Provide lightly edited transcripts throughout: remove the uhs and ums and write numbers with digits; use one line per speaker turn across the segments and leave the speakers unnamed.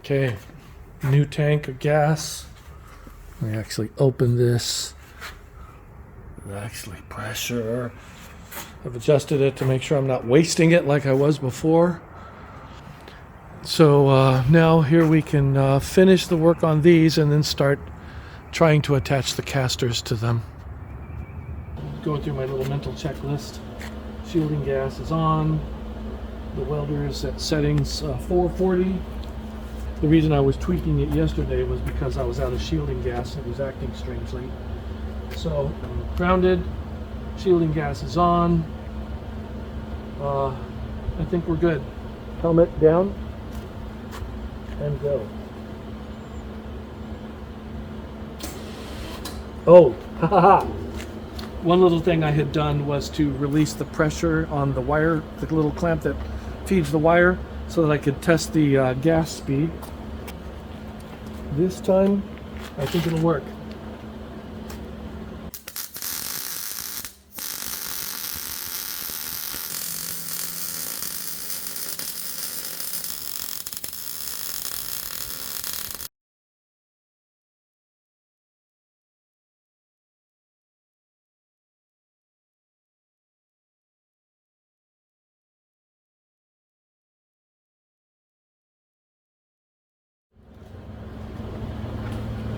Okay, new tank of gas. Let me actually open this. Actually, pressure. I've adjusted it to make sure I'm not wasting it like I was before. So now here we can finish the work on these and then start trying to attach the casters to them. Going through my little mental checklist. Shielding gas is on. The welder is at settings 440. The reason I was tweaking it yesterday was because I was out of shielding gas and it was acting strangely. So I'm grounded, shielding gas is on. I think we're good. Helmet down and go. Oh, haha. One little thing I had done was to release the pressure on the wire, the little clamp that feeds the wire, so that I could test the gas speed. This time, I think it'll work.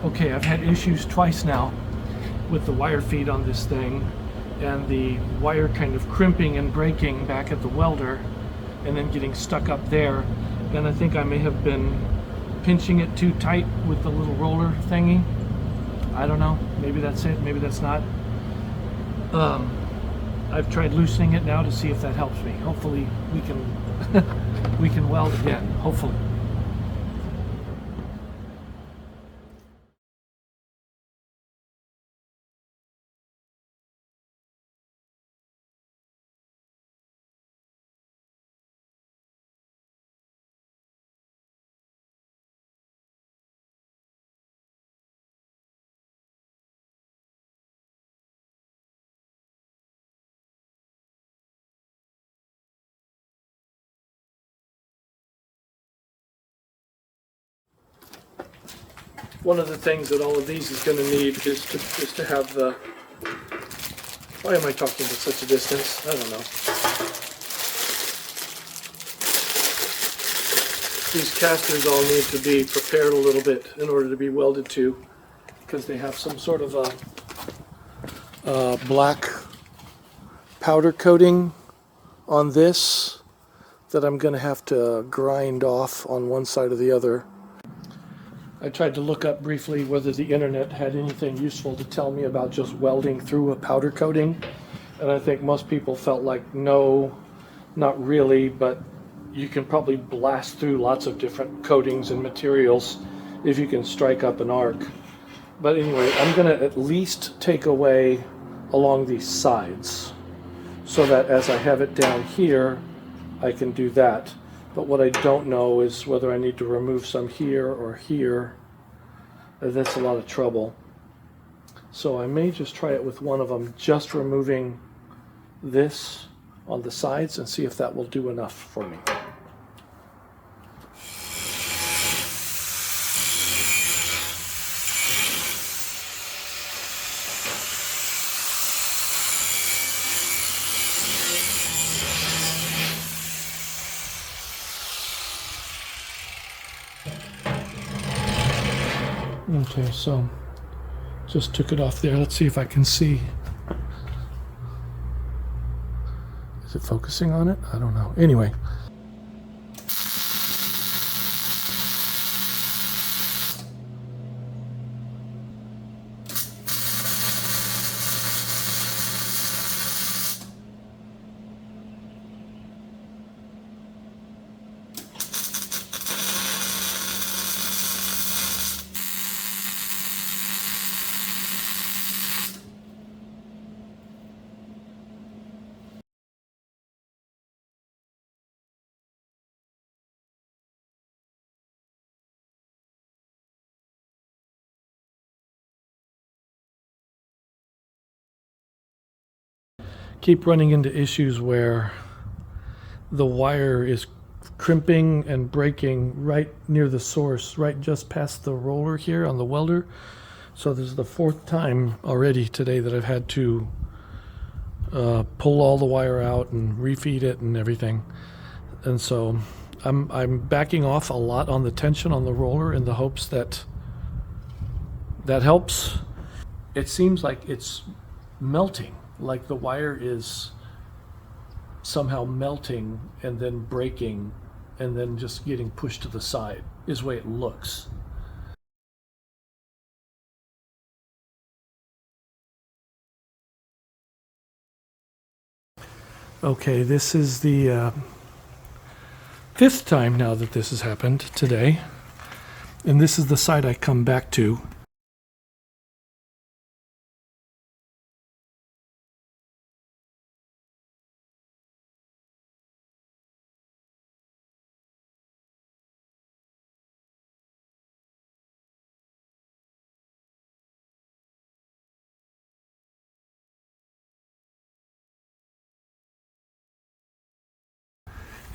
Okay, I've had issues twice now with the wire feed on this thing and the wire kind of crimping and breaking back at the welder and then getting stuck up there. And I think I may have been pinching it too tight with the little roller thingy. I don't know, maybe that's it, maybe that's not. I've tried loosening it now to see if that helps me. Hopefully we can we can weld again, hopefully. One of the things that all of these is going to need is to have the. Why am I talking to such a distance? I don't know. These casters all need to be prepared a little bit in order to be welded to, because they have some sort of a black powder coating on this that I'm going to have to grind off on one side or the other. I tried to look up briefly whether the internet had anything useful to tell me about just welding through a powder coating, and I think most people felt like no, not really, but you can probably blast through lots of different coatings and materials if you can strike up an arc. But anyway, I'm going to at least take away along these sides so that as I have it down here, I can do that. But what I don't know is whether I need to remove some here or here. That's a lot of trouble. So I may just try it with one of them, just removing this on the sides and see if that will do enough for me. Okay, so just took it off there. Let's see if I can see. Is it focusing on it? I don't know. Anyway. Keep running into issues where the wire is crimping and breaking right near the source, right just past the roller here on the welder. So this is the 4th time already today that I've had to pull all the wire out and refeed it and everything. And so I'm backing off a lot on the tension on the roller in the hopes that that helps. It seems like it's melting, like the wire is somehow melting and then breaking and then just getting pushed to the side is the way it looks. Okay, this is the 5th time now that this has happened today, and this is the side I come back to.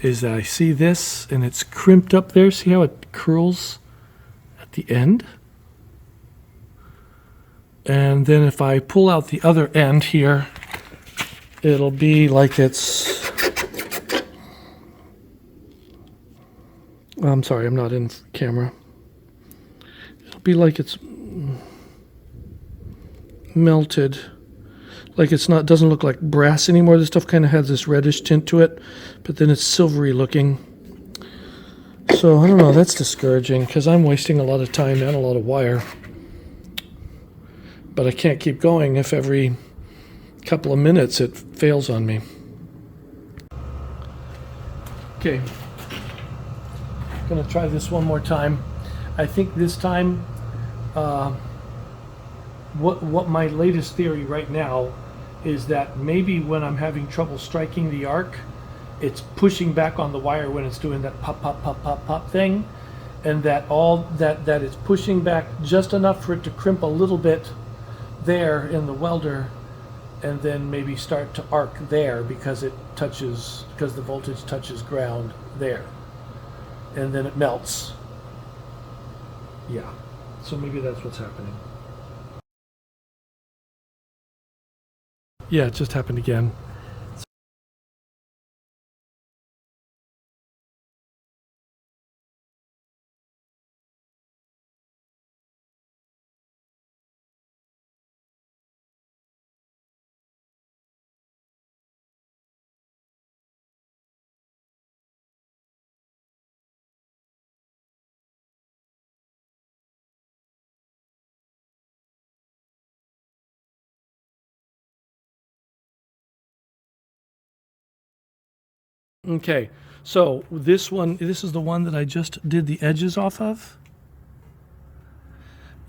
Is I see this and it's crimped up there. See how it curls at the end? And then if I pull out the other end here, it'll be like it's... I'm sorry, I'm not in camera. It'll be like it's melted. Like it's not, doesn't look like brass anymore. This stuff kind of has this reddish tint to it, but then it's silvery looking. So I don't know, that's discouraging because I'm wasting a lot of time and a lot of wire. But I can't keep going if every couple of minutes it fails on me. Okay, gonna try this one more time. I think this time, what my latest theory right now is that maybe when I'm having trouble striking the arc, it's pushing back on the wire when it's doing that pop, pop, pop, pop, pop thing, and that it's pushing back just enough for it to crimp a little bit there in the welder, and then maybe start to arc there because the voltage touches ground there, and then it melts. Yeah, so maybe that's what's happening. Yeah, it just happened again. Okay, so this is the one that I just did the edges off of.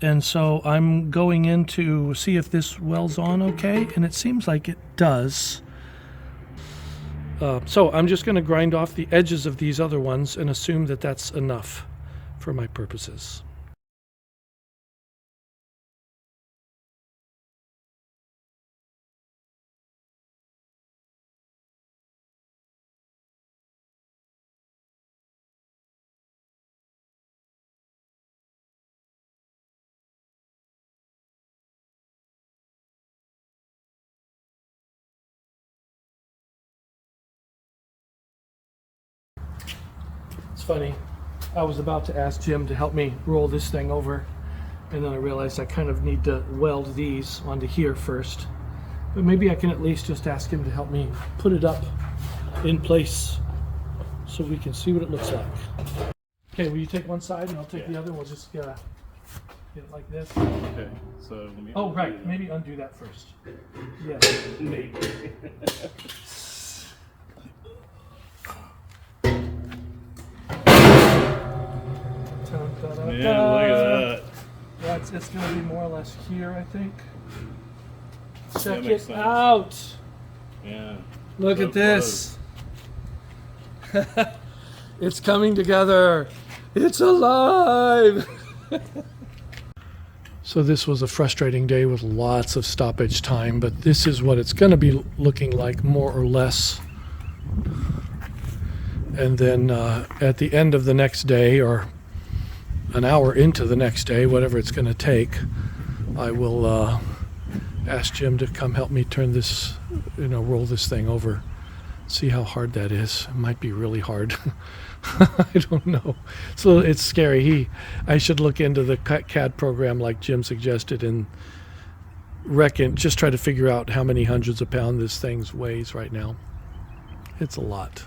And so I'm going in to see if this welds on okay, and it seems like it does. So I'm just going to grind off the edges of these other ones and assume that that's enough for my purposes. It's funny, I was about to ask Jim to help me roll this thing over, and then I realized I kind of need to weld these onto here first. But maybe I can at least just ask him to help me put it up in place so we can see what it looks like. Okay, will you take one side and I'll take the other? We'll just get it like this.
Okay, so let me...
Oh, right, maybe undo that first. Yeah, maybe.
Man, look at that.
It's going to be more or less here, I think. Check
makes
it
sense.
out.
Yeah.
Look
So
at this. It's coming together. It's alive. So this was a frustrating day with lots of stoppage time, but this is what it's going to be looking like more or less. And then at the end of the next day, or an hour into the next day, whatever it's going to take, I will ask Jim to come help me turn this, roll this thing over. See how hard that is. It might be really hard. I don't know. So it's scary. I should look into the CAD program like Jim suggested and just try to figure out how many hundreds of pounds this thing weighs right now. It's a lot.